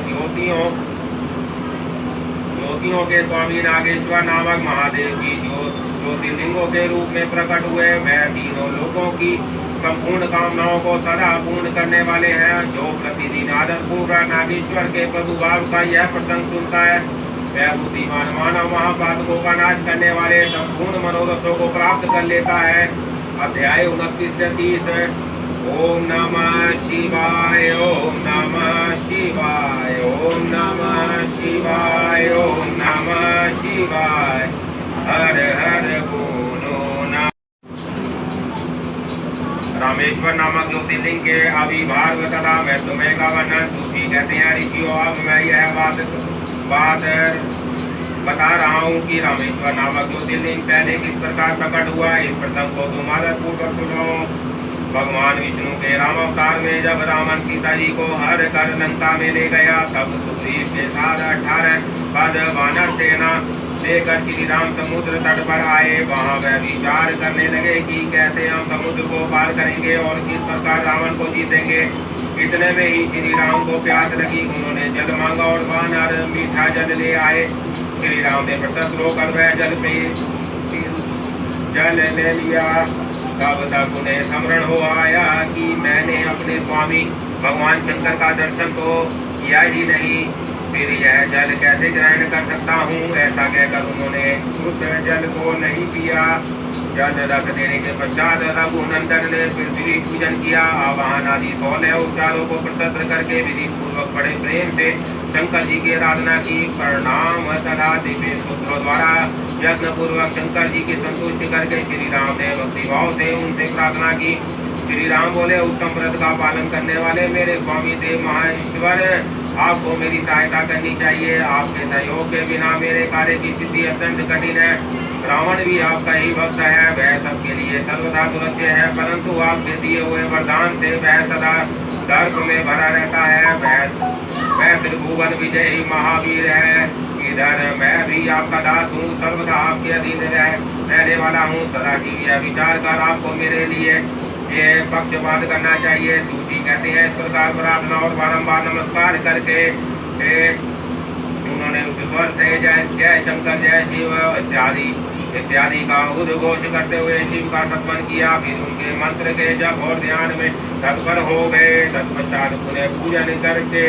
ज्योतियों के स्वामी नागेश्वर नामक महादेव जी जो ज्योतिर्लिंगों के रूप में प्रकट हुए, वह तीनों लोगों की संपूर्ण कामनाओं को सदा पूर्ण करने वाले हैं। जो प्रतिदिन आदर पूर्वक नागेश्वर के प्रभुभाव का यह प्रसंग सुनता है वह बुद्धिमान मानव महापातकों का नाश करने वाले संपूर्ण मनोरथों को प्राप्त कर लेता है। अध्याय 29 से 30। ओम नमः शिवाय, ओम नमः शिवाय, ओम नमः शिवाय, ओम नमः शिवाय। हर हर बोलो नमः। रामेश्वर नामक ज्योतिर्लिंग के आविर्भाव तथा महत्व का वर्णन सूफी कहते हैं। ऋषियों, अब मैं यह बात बता रहा हूँ कि रामेश्वर नामक ज्योतिर्लिंग पहले किस प्रकार प्रकट हुआ। इस प्रसंग को तुम आदर पूर्वक सुनो। भगवान विष्णु के राम अवतार में जब रावण सीता जी को हर कर लंका में ले गया, तब सुग्रीव के साथ 18 पद वानर सेना लेकर श्री राम समुद्र तट पर आए। वहां वह विचार करने लगे कि कैसे हम समुद्र को पार करेंगे और किस प्रकार रावण को जीतेंगे। इतने में ही श्री राम को प्यास लगी। उन्होंने जल मांगा और वानर मीठा जल ले आए। श्री राम ने प्रसन्न होकर वह जल ले लिया। तब तक उन्हें स्मरण हो आया कि मैंने अपने स्वामी भगवान शंकर का दर्शन तो किया ही नहीं, फिर यह जल कैसे ग्रहण कर सकता हूँ। ऐसा कहकर उन्होंने उस जल को नहीं पिया। जल रख देने के पश्चात रघुनंदन ने पृथ्वी पूजन किया। आवाहन आदि 16 उपचारों को प्रसन्न करके विधि पूर्वक बड़े प्रेम से शंकर जी की आराधना की। प्रणाम तथा दिव्य सूत्रों द्वारा यज्ञ पूर्वक शंकर जी की संतुष्टि करके श्री राम ने भक्तिभाव से उनसे प्रार्थना की। श्री राम बोले, उत्तम व्रत का पालन करने वाले मेरे स्वामी देव महेश्वर, आपको मेरी सहायता करनी चाहिए। आपके सहयोग के बिना मेरे कार्य की सिद्धि अत्यंत कठिन है। रावण भी आपका ही भक्त है, वह सबके लिए सर्वदा सुरक्षित है, परंतु आपके दिए हुए वरदान से वह सदा दर्प में भरा रहता है। वह वह त्रिभुवन विजयी महावीर है। इधर मैं भी आपका दास हूँ, सर्वदा आपके अधीन रहने वाला हूँ। सदा की यह विचार कर आपको मेरे लिए ये पक्षपात करना चाहिए। सूची कहते हैं इस प्रकार प्रार्थना और बारंबार नमस्कार करके उन्होंने उच्च स्वर से जय शंकर जय शिव इत्यादि का उद्घोष करते हुए शिव का सत्मन किया। फिर उनके मंत्र के जप और ध्यान में तत्पर हो गए। तत्पश्चात उन्हें पूजन करके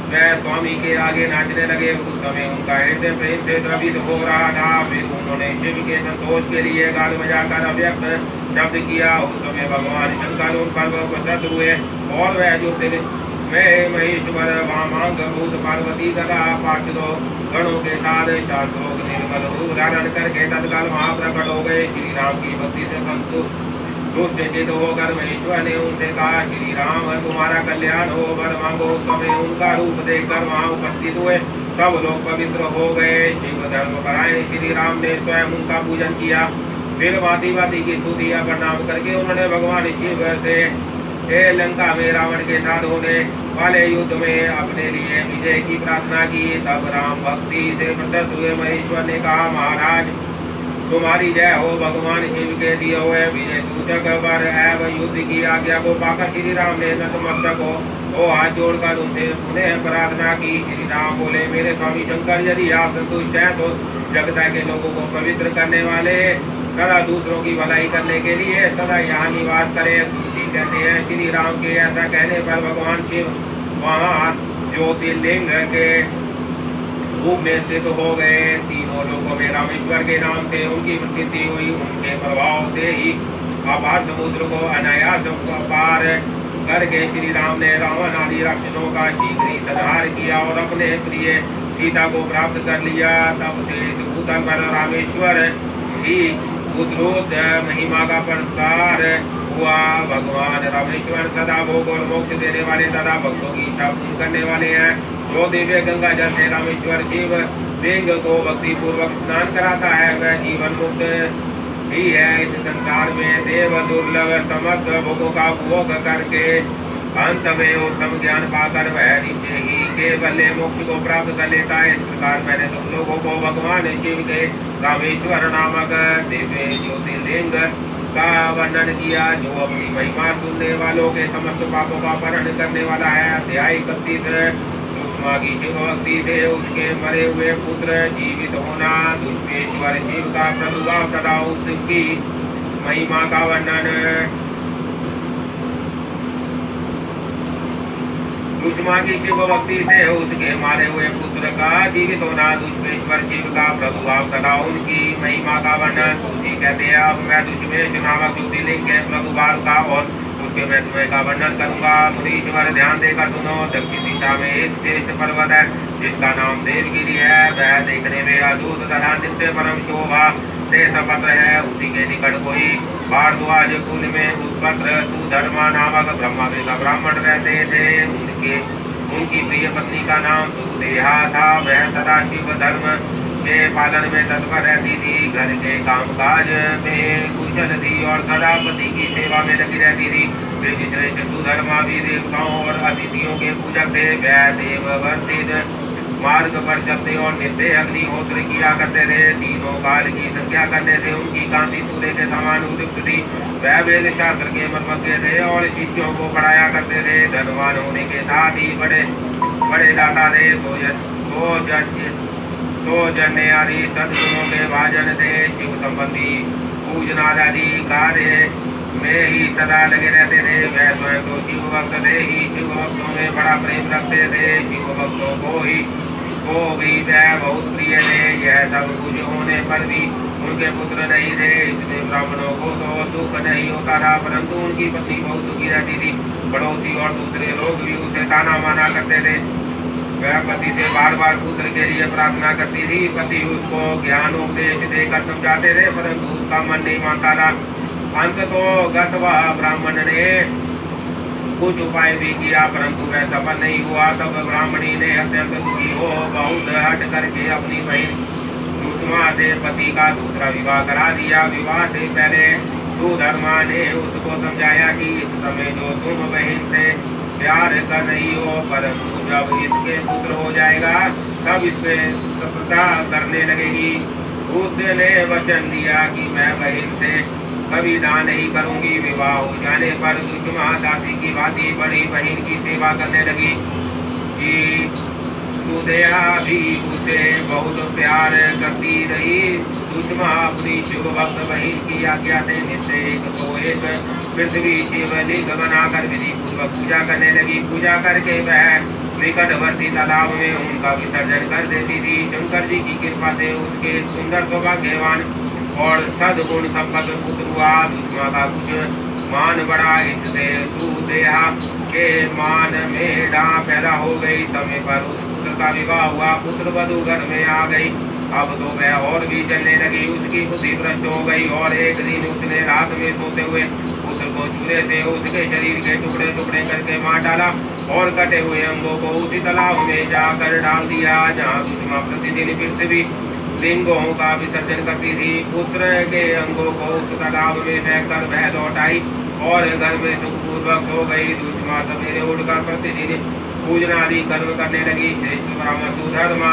वह स्वामी के आगे नाचने लगे। उस समय उनका हृदय प्रेम से द्रवित हो रहा था। फिर उन्होंने शिव के संतोष के लिए गाल बजाकर अव्यक्त शब्द किया। उस समय भगवान शंकर उन पर प्रसन्न हुए और वह जो मैं महेश्वर वामांग भूत पार्वती तथा पार्षदों गणों के साथ शास्त्रों निर्मल रूप धारण करके तत्काल वहां प्रकट हो गए। श्री राम की भक्ति से संतुष्ट चित होकर महेश्वर ने उनसे कहा, श्री राम तुम्हारा कल्याण हो, वर मांगो। उस समय उनका रूप देखकर वहां उपस्थित हुए सब लोग पवित्र हो गए। शिव धर्म परायण श्री राम ने स्वयं उनका पूजन किया। फिर भांति भांति की स्तुति या प्रणाम करके उन्होंने भगवान शिव से लंका में रावण के साथ होने वाले युद्ध में अपने लिए विजय की प्रार्थना की। तब राम भक्ति से प्रसन्न हुए। महेश्वर ने कहा, महाराज तुम्हारी जय हो। भगवान शिव के दिए हुए विजय सूचक वर एवं युद्ध की आज्ञा को पाकर श्री राम ने नतमस्तक हो हाथ जोड़कर उनसे पुनः प्रार्थना की। श्री राम बोले, मेरे स्वामी शंकर, यदि आप संतुष्ट हैं तो जगत के लोगों को पवित्र करने वाले सदा दूसरों की भलाई करने के लिए सदा यहाँ निवास करें। सूची कहते हैं श्री राम के ऐसा कहने पर भगवान शिव वहाँ ज्योतिर्लिंग के रूप में स्थित हो गए। तीनों लोगों में रामेश्वर के नाम से उनकी प्रसिद्धि हुई। उनके प्रभाव से ही अपार समुद्र को अनायास पार करके श्री राम ने रावण आदि राक्षसों का शीघ्र ही संहार किया और अपने प्रिय सीता को प्राप्त कर लिया। तब से इस भूतल पर रामेश्वर ही उद्रोत महिमा का प्रसार हुआ। भगवान रामेश्वर सदा भोग और मोक्ष देने वाले तथा भक्तों की इच्छा पूर्ण करने वाले हैं। जो दिव्य गंगा जल से रामेश्वर शिव लिंग को भक्ति पूर्वक स्नान कराता है वह जीवन मुक्त ही है। इस संसार में देव दुर्लभ समस्त भोगों का भोग करके अंत में उत्तम ज्ञान पाकर वह निश्चय ही केवल मोक्ष को प्राप्त कर लेता है। इस प्रकार मैंने तुम लोगों को भगवान शिव के रामेश्वर नामक दिव्य ज्योतिर्लिंग का वर्णन किया, जो अपनी महिमा सुनने वालों के समस्त पापों का अपहरण करने वाला है। अध्याय 31 सुषमा की शिव भक्ति से उसके मरे हुए पुत्र जीवित होना, दुष्मेश्वर शिव का प्रादुर्भाव तथा उसकी महिमा का वर्णन। सुषमा की शिव भक्ति से उसके मारे हुए पुत्र का जीवित होना, दुष्मेश्वर शिव का प्रादुर्भाव तथा उनकी महिमा का वर्णन। सूची कहते हैं अब मैं दुष्मेश नामक ज्योतिर्लिंग के प्रादुर्भाव का और उसके महत्व का वर्णन करूंगा। मुनीश्वर ध्यान देकर सुनो। दक्षिण दिशा में एक श्रेष्ठ पर्वत है जिसका नाम देवगिरी है। वह देखने में अद्भुत तथा नित्य परम शोभा से सपत्र है। उसी के निकट कोई भारद्वाज कुल में उत्पन्न सुधर्मा नामक ब्राह्मण रहते थे। उनकी प्रिय पत्नी का नाम सुदेहा था। वह सदा शिव धर्म के पालन में तत्पर रहती थी। घर के कामकाज में कुशल थी और सदा पति की सेवा में लगी रहती थी। वे श्रेष्ठ सुधर्मा भी देवताओं और अतिथियों के पूजक थे। वह देव वर्षित मार्ग पर चलते और नित्य अग्निहोत्र किया करते थे। तीनों काल की संख्या करने से उनकी कांति सूर्य के समान उदीप्त थी। वह वेद शास्त्र के मर्मज्ञ थे और शिष्यों को पढ़ाया करते थे। धनवान होने के साथ ही बड़े दाता थे। सौजन्य आदि सद्गुणों के भाजन थे। शिव संबंधी पूजन आदि कार्य में ही सदा लगे रहते थे। वह स्वयं तो शिव भक्त थे ही शिव भक्तों में बड़ा प्रेम रखते थे। शिव भक्तों को भी वह बहुत प्रिय थे। यह सब कुछ होने पर भी उनके पुत्र नहीं थे। इसलिए ब्राह्मणों को तो दुख नहीं होता था, परंतु उनकी पत्नी बहुत दुखी रहती थी। पड़ोसी और दूसरे लोग भी उसे ताना माना करते थे। वह पति से बार बार पुत्र के लिए प्रार्थना करती थी। पति उसको ज्ञान उपदेश देकर समझाते थे, परंतु उसका मन नहीं मानता था। अंत तो वह ब्राह्मण ने कुछ उपाय भी किया, परंतु वह सफल नहीं हुआ। तब ब्राह्मणी ने अत्यंत दुखी हो बहुत हट करके अपनी बहन सुषमा से पति का दूसरा विवाह करा दिया। विवाह से पहले सुधर्मा ने उसको समझाया कि इस समय जो तुम बहन से प्यार कर रही हो, परंतु जब इसके पुत्र हो जाएगा तब इससे सत्ता करने लगेगी। उसने वचन दिया कि मैं बहन से कभी दान नहीं करूंगी। विवाह हो जाने पर सुषमा दासी की भांति बड़ी बहन की सेवा करने लगी कि सुदया भी उसे बहुत प्यार करती रही। सुषमा अपनी शुभ भक्त बहन की आज्ञा से नित्य 101 पृथ्वी शिवलिंग बनाकर विधि पूर्वक पूजा करने लगी। पूजा करके वह निकटवर्ती तालाब में उनका विसर्जन कर देती थी। शंकर जी की कृपा से उसके सुंदर सौभाग्यवान और सद्गुण संपन्न पुत्र हुआ। सुषमा का कुछ मान बढ़ा, इससे सुदेहा के मान में डां पैदा हो गई। समय पर उस पुत्र का विवाह हुआ। पुत्र वधु घर में आ गई। अब तो वह और भी चलने लगी। उसकी बुद्धि भ्रष्ट हो गई और एक दिन उसने रात में सोते हुए पुत्र को छुरे से उसके शरीर के टुकड़े टुकड़े करके मार डाला और कटे हुए अंगों को उसी तालाब में जाकर डाल दिया जहाँ सुषमा प्रतिदिन पृथ्वी लिंगों का विसर्जन करती थी। पुत्र के अंगों को उस तालाब में फेंककर वह लौट आई और घर में सुखपूर्वक हो गई। सुषमा सवेरे उठकर प्रतिदिन पूजना आदि कर्म करने लगी। श्रेष्ठ ब्राह्मण सुधर्मा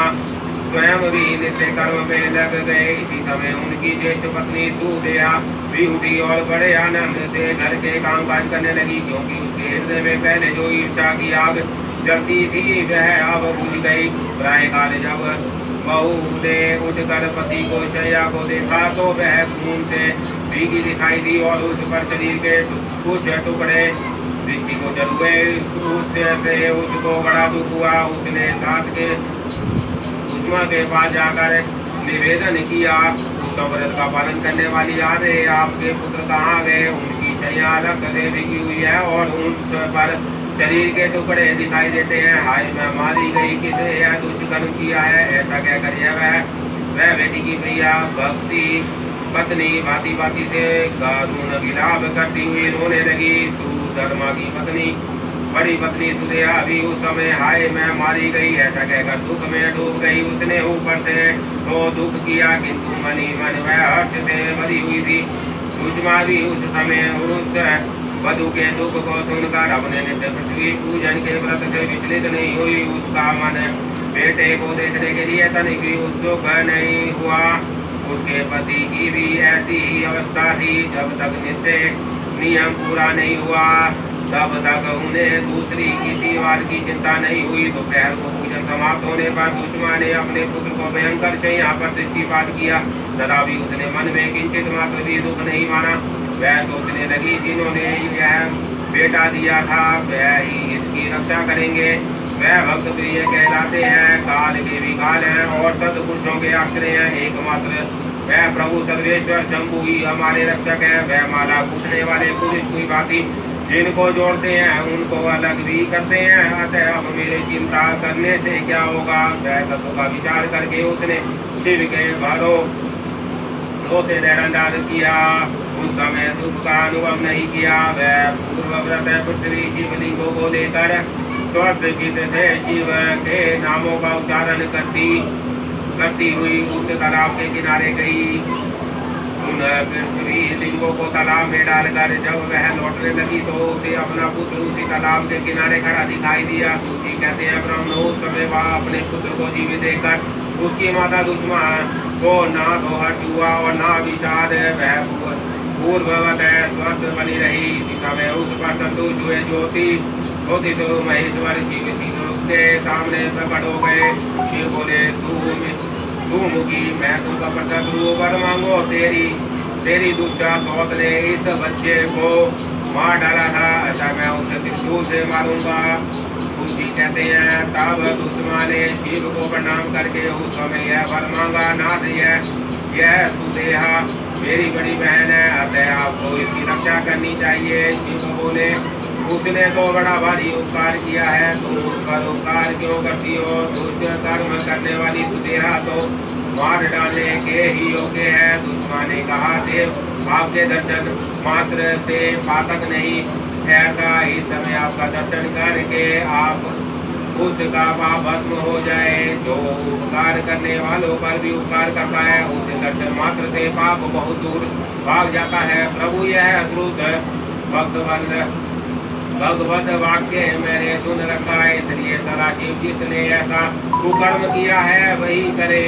स्वयं भी नित्य कर्म में लग गए। इसी समय उनकी ज्येष्ठ पत्नी सुदेहा भी उठी और बड़े आनंद से घर के काम काज करने लगी, क्योंकि उसके हृदय में पहले जो ईर्ष्या की आग जलती थी वह अब बुझ गई। प्रायःकाल जब बहू ने उठकर पति को शैया को देखा तो वह खून से भीगी दिखाई दी और उस पर शरीर के कुछ टुकड़े दृष्टि को जल गए। उससे उसको बड़ा दुख हुआ। उसने सास के सुषमा के पास जाकर निवेदन किया, उत्तम व्रत का पालन करने वाली आदे आपके पुत्र कहाँ गए? उनकी शैया रक्त से भीगी हुई है और उन पर शरीर के टुकड़े दिखाई देते हैं। हाय मैं मारी गई, किसने यह दुष्ट कर्म किया है? ऐसा क्या करिए? वह बेटी की प्रिया भक्ति पत्नी भांति भांति से करुण विलाप करती हुई रोने लगी। सुधर्मा की पत्नी बड़ी पत्नी सुदेहा भी उस समय हाय मैं मारी गई ऐसा कहकर दुख में डूब गई। उसने ऊपर से तो दुख किया किंतु मनी मन वह हर्ष से भरी हुई थी। सुषमा भी उस समय उस वधु के दुख को सुनकर अपने नित्य पृथ्वी पूजन के व्रत से विचलित नहीं हुई। उसका मन बेटे को देखने के लिए तनिक भी उत्सुक नहीं हुआ। उसके पति की भी ऐसी ही अवस्था थी। जब तक नित्य नियम पूरा नहीं हुआ तब तक उन्हें दूसरी किसी बात की चिंता नहीं हुई। दोपहर को पूजन समाप्त होने पर सुषमा ने अपने पुत्र को भयंकर से यहाँ पर दृष्टिपात किया, तथापि उसने मन में किंचित मात्र भी दुख नहीं माना। वह सोचने लगी जिन्होंने यह बेटा दिया था वह ही इसकी रक्षा करेंगे। वह भक्त प्रिय कहलाते हैं, काल के भी काल हैं और सदपुरुषों के आश्रय हैं। एकमात्र वह प्रभु सर्वेश्वर शंभु ही हमारे रक्षक है। वह माला कूटने वाले पुरुष की भांति जिनको जोड़ते हैं उनको अलग भी करते हैं। अतः अब मेरे चिंता करने से क्या होगा? वह तत्व का विचार करके उसने शिव के भरों से नैरंदार किया। उस समय दुख का अनुभव नहीं किया। वह पूर्वव्रत पृथ्वी शिवलिंगों को लेकर स्वस्थ चित्त से शिव के नामों का उच्चारण करती हुई उस तालाब के किनारे गई। उन पृथ्वी लिंगों को तालाब में डालकर जब वह लौटने लगी तो उसे अपना पुत्र उसी तालाब के किनारे खड़ा दिखाई दिया। सूची कहते हैं ब्रह्म उस समय वह अपने पुत्र को जीवित देखकर उसकी माता सुषमा को ना तो हर्ष हुआ और ना विषाद। वह पूर्ववत स्वस्थ बनी रही। इसी समय उस पर संतुष्ट हुए ज्योतिष महेश्वर शिव उसके सामने प्रकट हो गए। शिव बोले सुमुखी मैं तुमका प्रकट हूँ, वर मांगो। तेरी दुष्टा सौत ने इस बच्चे को मार डाला था, ऐसा मैं उसे त्रिशूल से मारूंगा। सूची कहते हैं तब सुषमा ने शिव को प्रणाम करके उस समय यह वर मांगा, नाथ यह सुदेहा मेरी बड़ी बहन है, अतः आपको इसकी रक्षा करनी चाहिए। शिव बोले उसने तो बड़ा भारी उपकार किया है, तुम उस पर उपकार क्यों करती हो? दुष्ट कर्म करने वाली सुदेहा तो मार डालने के ही योग्य है। सुषमा ने कहा देव आपके दर्शन मात्र से पातक नहीं ठहरता। इस समय आपका दर्शन करके आप उसका पाप भस्म हो जाए। जो उपकार करने वालों पर भी उपकार करता है उसके दर्शन मात्र से पाप बहुत दूर भाग जाता है। प्रभु यह अद्भुत भक्त भगवत वाक्य मैंने सुन रखा है, इसलिए सदाशिव जिसने ऐसा कुकर्म किया है वही करे,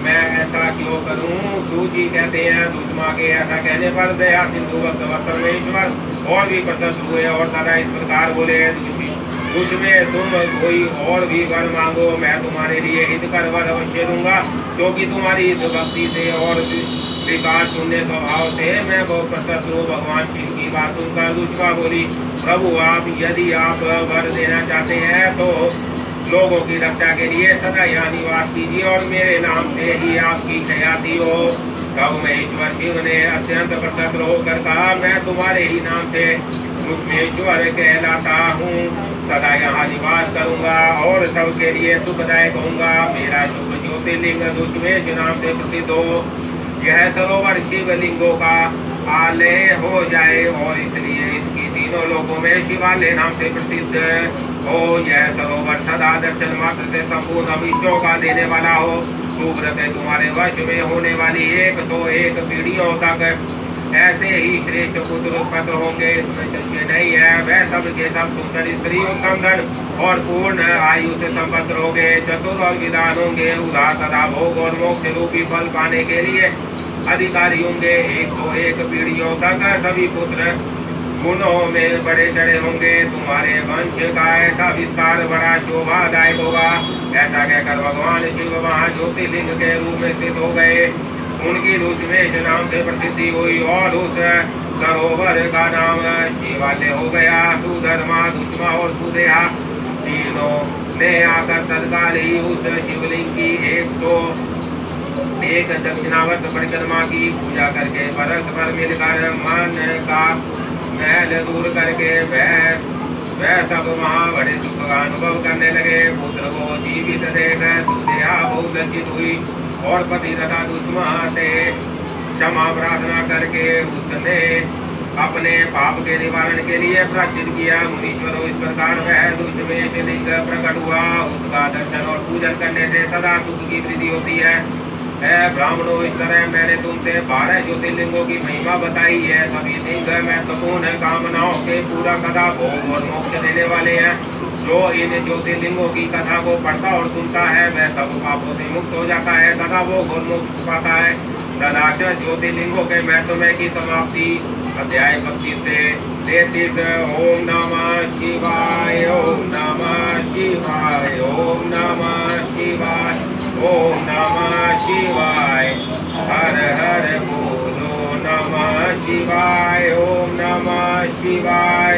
मैं ऐसा क्यों करूं। सूजी कहते हैं दुष्मा के ऐसा कहने पर दया सिंधु भक्त सर्वेश्वर और भी प्रसन्न हुए और दादा इस प्रकार बोले, उसमें तुम कोई और भी वर मांगो, मैं तुम्हारे लिए हितकर वर अवश्य दूंगा, क्योंकि तुम्हारी इस भक्ति से और विकार शून्य स्वभाव से मैं बहुत प्रसन्न हूँ। भगवान शिव की बात सुनकर दुष्मा बोली, प्रभु आप यदि आप वर देना चाहते हैं तो लोगों की रक्षा के लिए सदा यहाँ निवास कीजिए और मेरे नाम से ही आपकी ख्याति हो। तब महेश्वर शिव ने अत्यंत प्रसन्न होकर कहा, मैं तुम्हारे ही नाम से मुष्मेश्वर कहलाता हूँ, सदा यहाँ निवास करूँगा और सबके लिए सुखदायक होऊंगा। मेरा शुभ ज्योतिर्लिंग दुष्मेश नाम से प्रसिद्ध हो, यह सरोवर शिवलिंगों का आलय हो जाए और इसलिए इसकी तीनों लोगों में शिवालय नाम से प्रसिद्ध हो। यह सरोवर सदा दर्शन मात्र से संपूर्ण अभिष्टों का देने वाला हो। सुव्रत तुम्हारे वश में होने वाली 101 पीढ़ियों तक ऐसे ही श्रेष्ठ पुत्र उत्पन्न होंगे, इसमें संशय नहीं है। वह सब के सब सुंदर स्त्री उत्तम धन और पूर्ण आयु से संपन्न होंगे, चतुर और विधान होंगे, उदार तथा भोग और मोक्ष रूपी फल पाने के लिए अधिकारी होंगे। 101 पीढ़ियों तक सभी पुत्र गुणों में बड़े चढ़े होंगे। तुम्हारे वंश का ऐसा विस्तार बड़ा शोभादायक होगा। ऐसा कहकर भगवान शिव वहाँ ज्योतिर्लिंग के रूप में स्थित हो गए। उनकी दुष्मेश नाम से प्रसिद्धि हुई और उस सरोवर का नाम शिवालय हो गया। सुधर्मा, दुष्मा और सुदेहा तीनों ने आकर तत्काल ही उस शिवलिंग की 101 दक्षिणावर्त परिक्रमा की पूजा करके परस्पर मिलकर मन का मैल दूर करके वह सब वहाँ बड़े सुख का अनुभव करने लगे। पुत्र को जीवित देख सुदेहा बहुत लज्जित हुई और पति तथा दुष्मा से क्षमा प्रार्थना करके उसने अपने पाप के निवारण के लिए प्राश्चित किया। मुनीश्वरों इस प्रकार वह दुष्मेश लिंग प्रकट हुआ। उसका दर्शन और पूजन करने से सदा सुख की वृद्धि होती है। ब्राह्मणों, इस तरह मैंने तुमसे 12 ज्योतिर्लिंगों की महिमा बताई है। सभी लिंग महत्वपूर्ण कामनाओं के पूरा कथा भोग और मोक्ष देने वाले हैं। जो इन ज्योतिर्लिंगों की कथा को पढ़ता और सुनता है वह सब पापों से मुक्त हो जाता है तथा भोग और मोक्ष पाता है। तदाच ज्योतिर्लिंगों के महत्व की समाप्ति अध्याय 32 से 33। ओम नमः शिवाय, ओम नमः शिवाय, ओम नमः शिवाय, ओम नमः शिवाय, हर हर बोलो नमः शिवाय, ओम नमः शिवाय।